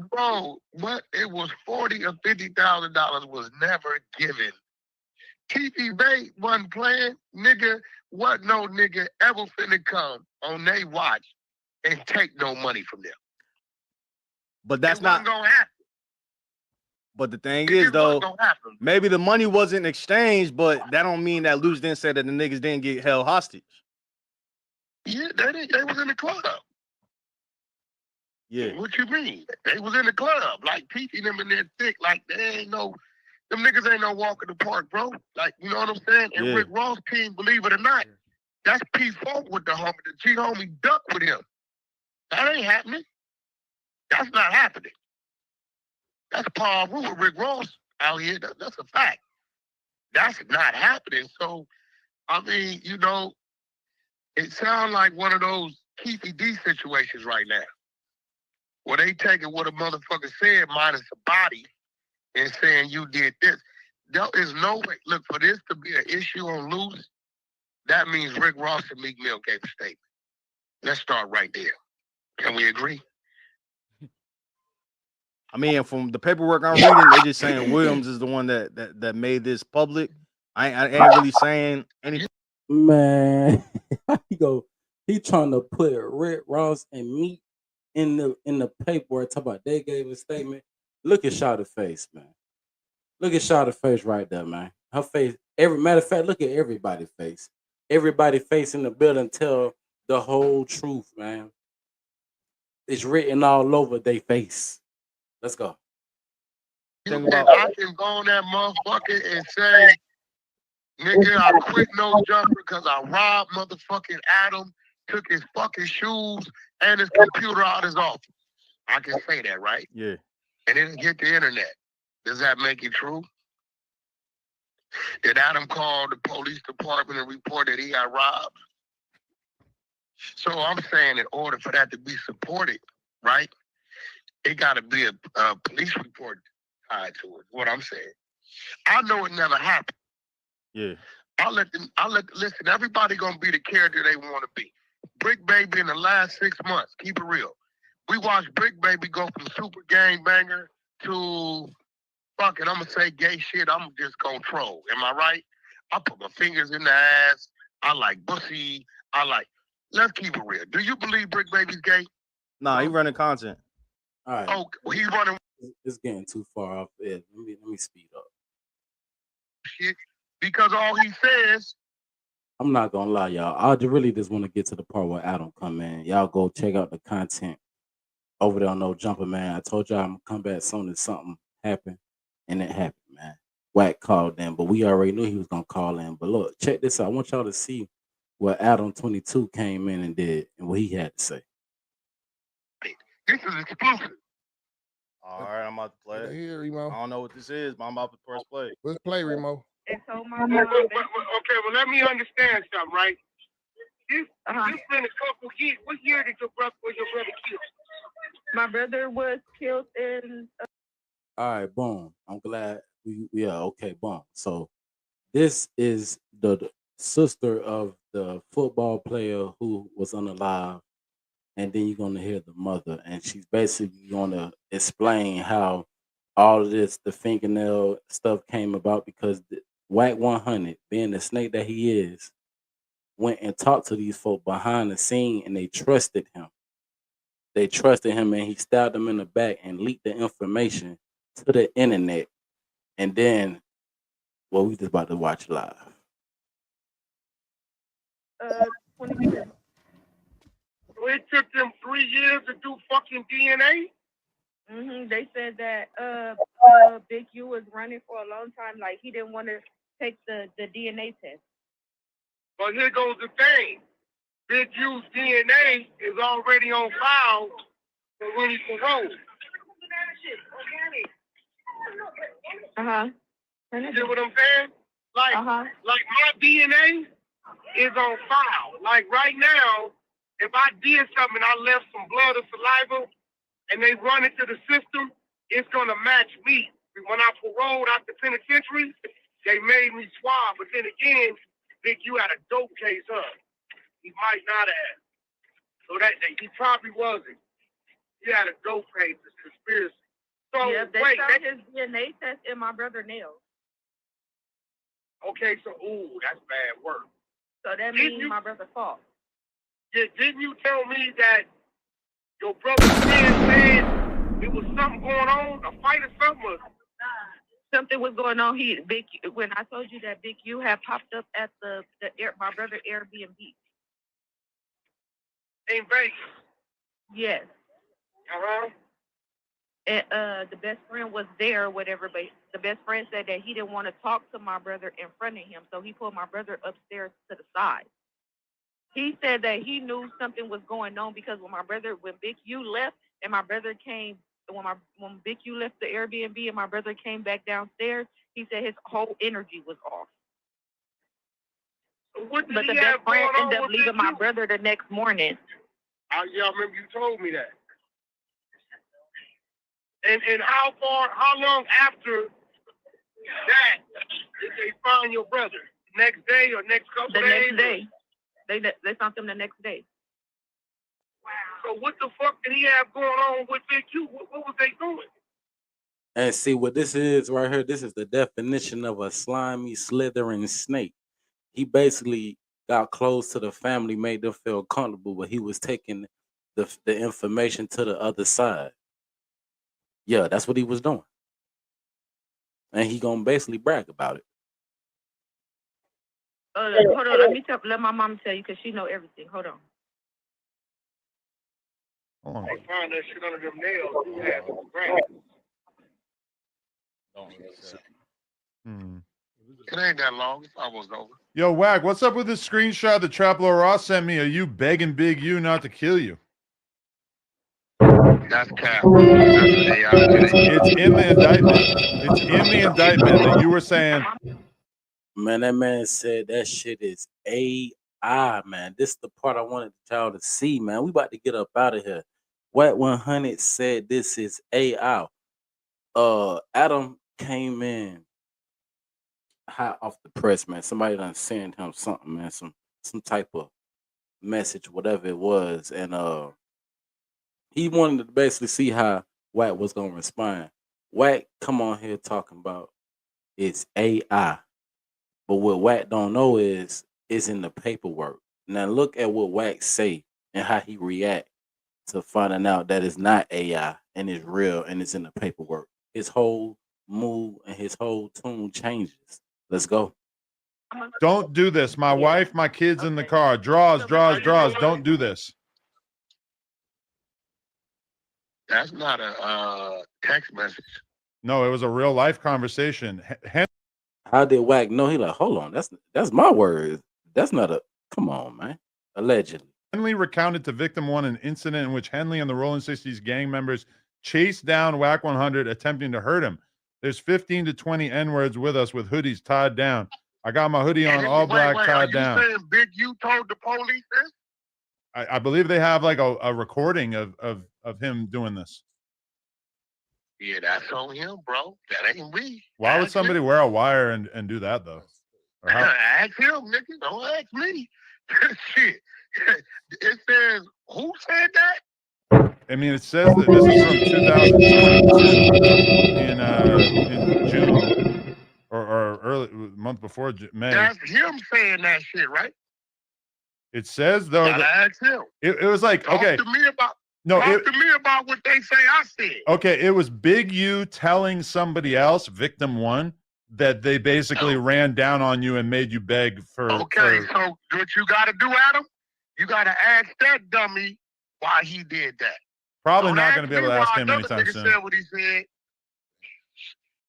K: Bro, what it was $40,000 or $50,000 was never given. TV Bay wasn't playing, nigga. What no nigga ever finna come on they watch and take no money from them.
I: But that's
K: it
I: not
K: gonna happen.
I: But the thing is, though, maybe the money wasn't exchanged, but that don't mean that Luce didn't say that the niggas didn't get held hostage.
K: Yeah, they was in the club.
I: Yeah.
K: What you mean? They was in the club. Like, P.T. them in there thick. Like, them niggas ain't no walk in the park, bro. Like, you know what I'm saying? And
I: Yeah.
K: Rick Ross team, believe it or not, that's P4 with the homie. The G-homie duck with him. That ain't happening. That's not happening. That's Paul Rue with Rick Ross out here. That's a fact. That's not happening. So, I mean, it sounds like one of those Keefy D situations right now, where they taking what a motherfucker said minus the body and saying you did this. There is no way. Look, for this to be an issue on Loose, that means Rick Ross and Meek Mill gave a statement. Let's start right there. Can we agree?
I: I mean, from the paperwork I'm reading, they just saying Williams is the one that made this public. I ain't really saying anything.
B: Man, he trying to put Rick Ross and Meek in the paperwork. Talk about they gave a statement. Look at Shawty's face, man. Look at Shawty's face right there, man. Her face. Matter of fact, look at everybody's face. Everybody face in the building tell the whole truth, man. It's written all over their face. Let's go.
K: I can go on that motherfucker and say, nigga, I quit No Jumper because I robbed motherfucking Adam, took his fucking shoes and his computer out his office. I can say that, right?
I: Yeah.
K: And it didn't get the internet. Does that make it true? Did Adam call the police department and report that he got robbed? So I'm saying in order for that to be supported, right, it got to be a police report tied to it. What I'm saying. I know it never happened.
I: Yeah.
K: Listen, everybody gonna be the character they want to be. Brick Baby in the last 6 months, keep it real. We watched Brick Baby go from super gangbanger to fuck it, I'm gonna say gay shit, I'm just gonna troll. Am I right? I put my fingers in the ass. I like pussy. Let's keep it real. Do you believe Brick Baby's gay?
I: Nah, he running content.
B: All right.
K: Oh, he's running
B: It's getting too far off it. Let me speed up.
K: shit because all he says.
B: I'm not gonna lie, y'all. I really just want to get to the part where Adam come in. Y'all go check out the content over there on No Jumper, man. I told y'all I'm gonna come back soon as something happened, and it happened, man. Wack called in, but we already knew he was gonna call in. But look, check this out. I want y'all to see what Adam 22 came in and did and what he had to say.
K: This is exclusive.
I: All right, I'm about to play it.
L: Here, Remo.
I: I don't know what this is, but I'm about to press play.
L: Let's play, Remo.
K: Okay, well, let me understand something, right? This been a couple years. What year did your brother killed?
M: My brother was killed in.
B: All right, boom. I'm glad. Okay, boom. So this is the sister of the football player who was unalive, and then you're gonna hear the mother, and she's basically gonna explain how all of this, the fingernail stuff, came about because Wack 100, being the snake that he is, went and talked to these folk behind the scene, and they trusted him. They trusted him, and he stabbed them in the back and leaked the information to the internet. And then, well, we just about to watch live.
M: 22.
K: So it took them 3 years to do fucking DNA?
M: They said that Big U was running for a long time, like he didn't want to take the DNA test.
K: But here goes the thing. Big U's DNA is already on file for when he's paroled. You see what I'm saying? Like my DNA is on file. Like right now, if I did something and I left some blood or saliva and they run into the system, it's gonna match me. When I paroled out the penitentiary, they made me swab. But then again, Big U had a dope case, huh? He might not have. So that he probably wasn't. He had a dope case, it's conspiracy. So
M: yeah, they
K: wait,
M: found his DNA test in my brother's nails.
K: Okay, so that's bad work.
M: So that means my brother's fault.
K: Yeah, didn't you tell me that your brother's friend said it was something going on, a fight or something?
M: Something was going on. When I told you that Big U had popped up at my brother Airbnb.
K: In Vegas.
M: Yes. And the best friend was there, whatever, but the best friend said that he didn't want to talk to my brother in front of him, so he pulled my brother upstairs to the side. He said that he knew something was going on because when Big U left and my brother came, when Big U left the Airbnb and my brother came back downstairs, he said his whole energy was off.
K: But
M: the best friend ended up leaving my brother the next morning.
K: Yeah, I remember you told me that. And how long after that did they find your brother? Next day or next couple days?
M: The next day. They found him the next day.
K: So what the fuck did he have going on with Big U? What was they doing?
B: And see what this is right here. This is the definition of a slimy, slithering snake. He basically got close to the family, made them feel comfortable, but he was taking the information to the other side. Yeah, that's what he was doing. And he gonna basically brag about it.
M: Hold on, let my mom tell you because she know everything. Hold on.
K: They found that shit under them nails. He had some It ain't that long. It's almost over.
N: Yo, Wack, what's up with this screenshot that Traplo Ross sent me? Are you begging Big U not to kill you?
K: That's cap.
N: It's in the indictment. It's in the indictment that you were saying
B: Man, that man said that shit is AI, man. This is the part I wanted y'all to see, man. We about to get up out of here. Wack 100 said this is AI. Adam came in hot off the press, man. Somebody done sent him something, man. Some type of message, whatever it was, and he wanted to basically see how Wack was gonna respond. Wack come on here talking about it's AI, but what Wack don't know is in the paperwork. Now look at what Wack say and how he react to finding out that it's not AI and it's real and it's in the paperwork. His whole move and his whole tune changes. Let's go.
N: Don't do this. My wife, my kids in the car. Draws. Don't do this.
K: That's not a text message.
N: No, it was a real life conversation.
B: How did Wack know? He like, hold on, that's my word. That's not a. Come on, man. Allegedly.
N: Henley recounted to Victim One an incident in which Henley and the Rolling 60s gang members chased down Wack 100, attempting to hurt him. There's 15 to 20 N-words with us with hoodies tied down. I got my hoodie on, all black, tied down.
K: Are you saying Big U told the police this?
N: I believe they have like a recording of him doing this.
K: Yeah, that's on him, bro. That ain't me.
N: Why would somebody wear a wire and do that though?
K: Ask him, nigga. Don't ask me. Shit. It says, who said that?
N: I mean, it says that this is from 2022 in June or early month before May.
K: That's him saying that shit, right?
N: It says though.
K: Gotta ask him.
N: It was like
K: Talk
N: okay.
K: to me about.
N: No,
K: talk to me about what they say I said.
N: Okay, it was Big U telling somebody else, Victim One, that they basically ran down on you and made you beg for.
K: Okay, so what you gotta do, Adam? You gotta ask that dummy why he did that.
N: Probably not going to be able to ask him anytime soon.
K: Said what he said.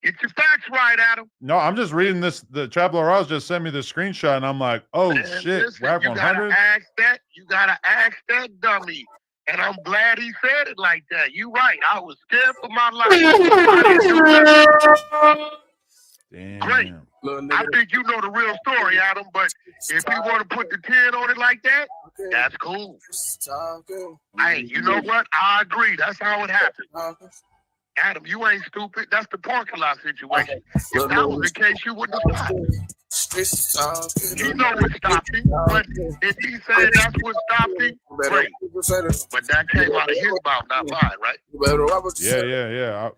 K: Get your facts right, Adam.
N: No, I'm just reading this. The Trap Ross just sent me the screenshot, and I'm like, oh shit, Wack 100.
K: You gotta ask that dummy. And I'm glad he said it like that. You right. I was scared for my life. I didn't do nothing.
N: Damn.
K: Great. I think you know the real story, Adam, but if you want to put the 10 on it like that, that's cool. Hey, you know what? I agree. That's how it happened. Adam, you ain't stupid. That's the parking lot situation. If that was the case, you wouldn't have stopped. You know what stopped him, but if he said that's what stopped him, great. But that came out of his mouth, not mine, right?
N: Yeah.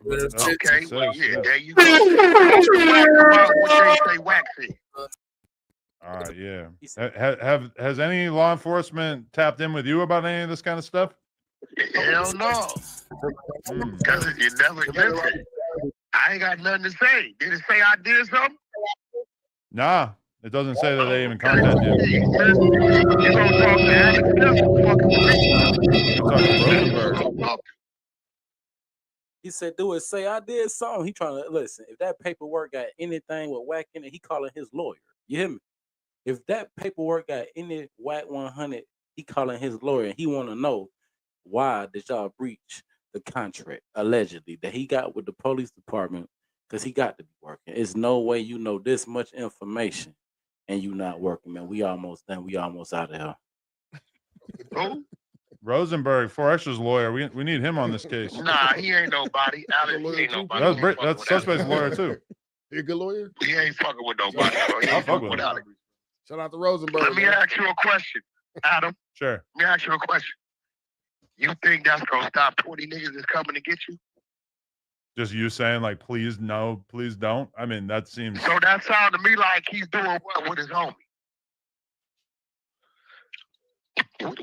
K: Okay, well, yeah, there you go. About what they say Wack said.
N: All right, yeah. Has any law enforcement tapped in with you about any of this kind of stuff?
K: Hell no. Because you never listen. I ain't got nothing to say. Did it say I did something?
N: Nah, it doesn't say that they even contacted you.
K: You gonna talk to Alex Kessler fucking with me.
N: You talk to Rosenberg.
B: He said, do it, say I did something. He trying to listen. If that paperwork got anything with Wack in it, he calling his lawyer. You hear me? If that paperwork got any Wack 100, he calling his lawyer and he want to know why did y'all breach the contract allegedly that he got with the police department because he got to be working. There's no way you know this much information and you not working, man. We almost done. We almost out of here.
K: Who?
N: Rosenberg, 4X's lawyer. We need him on this case.
K: Nah, he ain't nobody. Alex, he ain't nobody.
N: That's suspect's lawyer too.
E: He a good lawyer?
K: He ain't fucking with nobody. Bro. He ain't fucking with Alex.
E: Shout out to Rosenberg.
K: Let me ask you a question, Adam.
N: Sure.
K: Let me ask you a question. You think that's gonna stop 20 niggas that's coming to get you?
N: Just you saying like, please no, please don't. I mean, that seems.
K: So that sounded to me like he's doing what with his homie?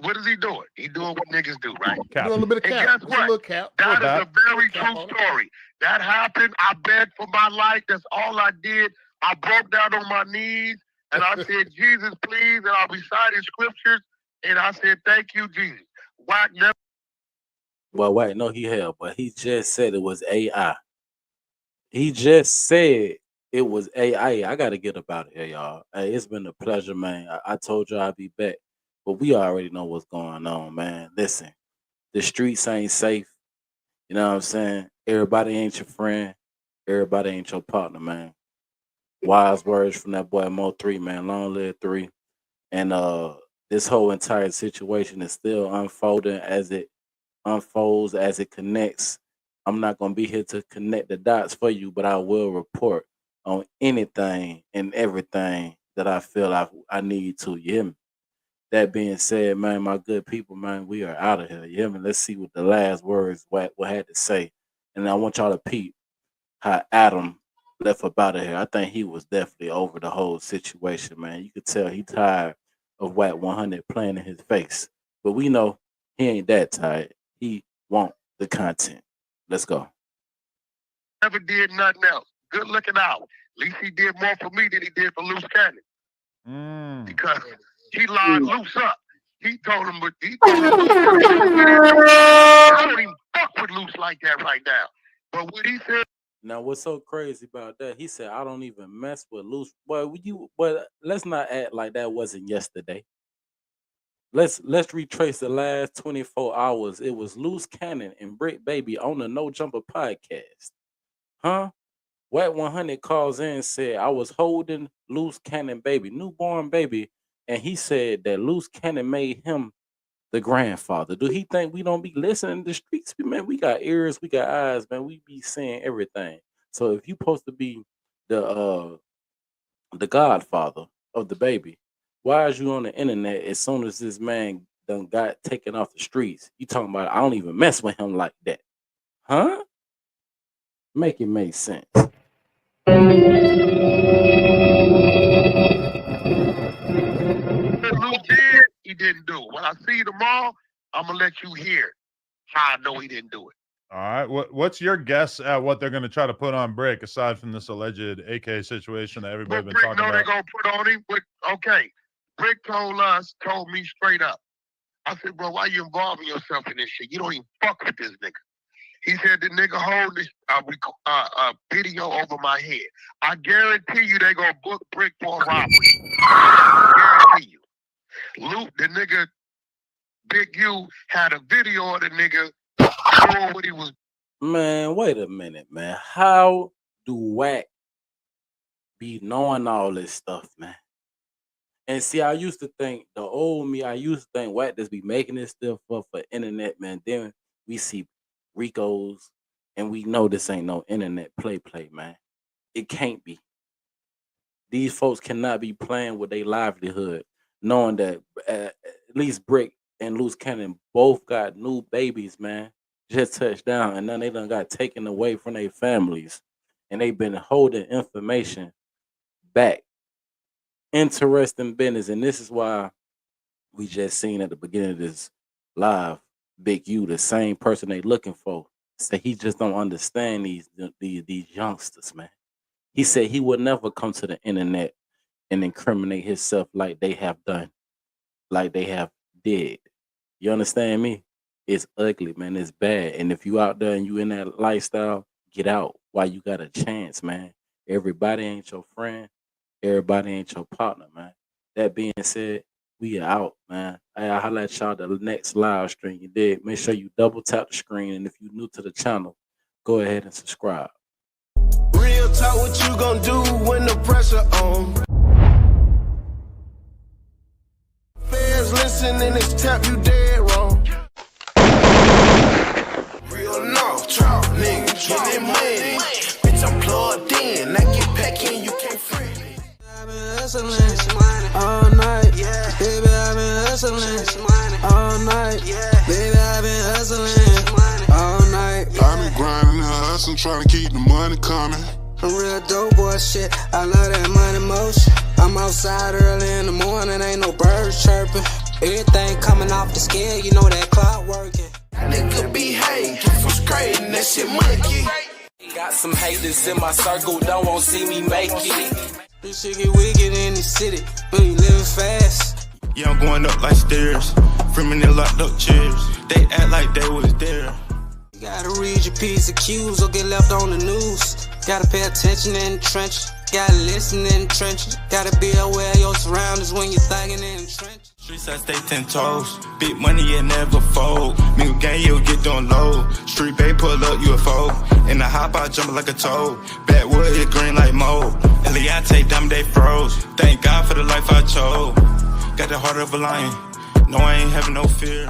K: What is he doing? He doing what niggas do, right?
E: Doing a little bit of cap.
K: And guess what? That is a very true story. That happened. I begged for my life. That's all I did. I broke down on my knees and I said, Jesus, please. And I recited scriptures and I said, thank you, Jesus. Wack never.
B: Well, wait, no, he held, but he just said it was AI. He just said it was AI. I got to get up out of here, y'all. Hey, it's been a pleasure, man. I told you I'd be back, but we already know what's going on, man. Listen, the streets ain't safe. You know what I'm saying? Everybody ain't your friend. Everybody ain't your partner, man. Wise words from that boy Mo 3, man. Long live 3. And this whole entire situation is still unfolding as it unfolds, as it connects. I'm not gonna be here to connect the dots for you, but I will report on anything and everything that I feel I need to. You hear me? That being said, man, my good people, man, we are out of here. You hear me? Let's see what the last words what had to say. And I want y'all to peep how Adam left up out of here. I think he was definitely over the whole situation, man. You could tell he tired of Wack 100 playing in his face. But we know he ain't that tired. He want the content. Let's go.
K: Never did nothing else. Good looking out. At least he did more for me than he did for Loose Cannon. Because he lined Loose up. He told him, I don't even fuck with Loose like that right now. But what he said.
B: Now, what's so crazy about that? He said, I don't even mess with Loose. But let's not act like that wasn't yesterday. Let's retrace the last 24 hours. It was Loose Cannon and Brick Baby on the No Jumper podcast. Huh? Wack 100 calls in and said, I was holding Loose Cannon baby, newborn baby, and he said that Loose Cannon made him the grandfather. Do he think we don't be listening to the streets? Man, we got ears, we got eyes, man. We be seeing everything. So if you supposed to be the godfather of the baby, why is you on the internet as soon as this man done got taken off the streets? You talking about I don't even mess with him like that. Huh? Make it make sense.
K: Luke did, he didn't do it. When I see you tomorrow, I'm gonna let you hear how I know he didn't do it.
N: All right. What's your guess at what they're going to try to put on Brick aside from this alleged AK situation that everybody's been talking about?
K: They're gonna put on him. But okay, Brick told me straight up. I said, bro, why you involving yourself in this shit? You don't even fuck with this nigga. He said the nigga hold this video over my head. I guarantee you they gonna book Brick for a robbery. I guarantee you. Luke, the nigga, Big U, had a video of the nigga doing what he was.
B: Man, wait a minute, man. How do Wack be knowing all this stuff, man? And see, I used to think, the old me, I used to think Wack just be making this stuff up for internet, man. Then we see Ricos, and we know this ain't no internet play, man. It can't be. These folks cannot be playing with their livelihood, knowing that at least Brick and Loose Cannon both got new babies, man. Just touched down, and then they done got taken away from their families, and they've been holding information back. Interesting business, and this is why we just seen at the beginning of this live, Big U, the same person they looking for, say he just don't understand these youngsters, man. He said he would never come to the internet and incriminate himself like they have done, like they have did. You understand me? It's ugly, man. It's bad. And if you out there and you in that lifestyle, get out while you got a chance, man. Everybody ain't your friend. Everybody ain't your partner, man. That being said, we are out, man. I'll holler at y'all the next live stream. You did. Make sure you double tap the screen. And if you're new to the channel, go ahead and subscribe.
G: Real talk, what you gonna do when the pressure on? Fans listening, it's tap you dead wrong. Real no, trap nigga, getting money. Bitch, I'm plugged in. I get back in, you can't free me. I've been hustling all night, yeah. Baby, I've been hustling all night, yeah. Baby, I've been hustling all night.
L: I've been grinding and hustling, trying to keep the money coming.
G: I'm real dope boy shit, I love that money motion. I'm outside early in the morning, ain't no birds chirping. Everything coming off the scale, you know that clock working. That nigga behave, get frustrated, that shit monkey.
A: Got some haters in my circle, don't want to see me make it.
G: This shit get wicked in the city, but you living fast.
L: Yeah, I'm going up like stairs, from in the locked up chairs. They act like they was there.
G: You gotta read your P's and Q's or get left on the news. Gotta pay attention in the trenches. Gotta listen in the trenches. Gotta be aware of your surroundings when you're thugging in the trenches.
L: Streets, I stay 10 toes. Big money, it never fold. Me gang, you'll get down low. Street bay, pull up, UFO. In the hop, I jump like a toad. Backwood, it green like mold. Eliante, them they froze. Thank God for the life I chose. Got the heart of a lion. No, I ain't having no fear.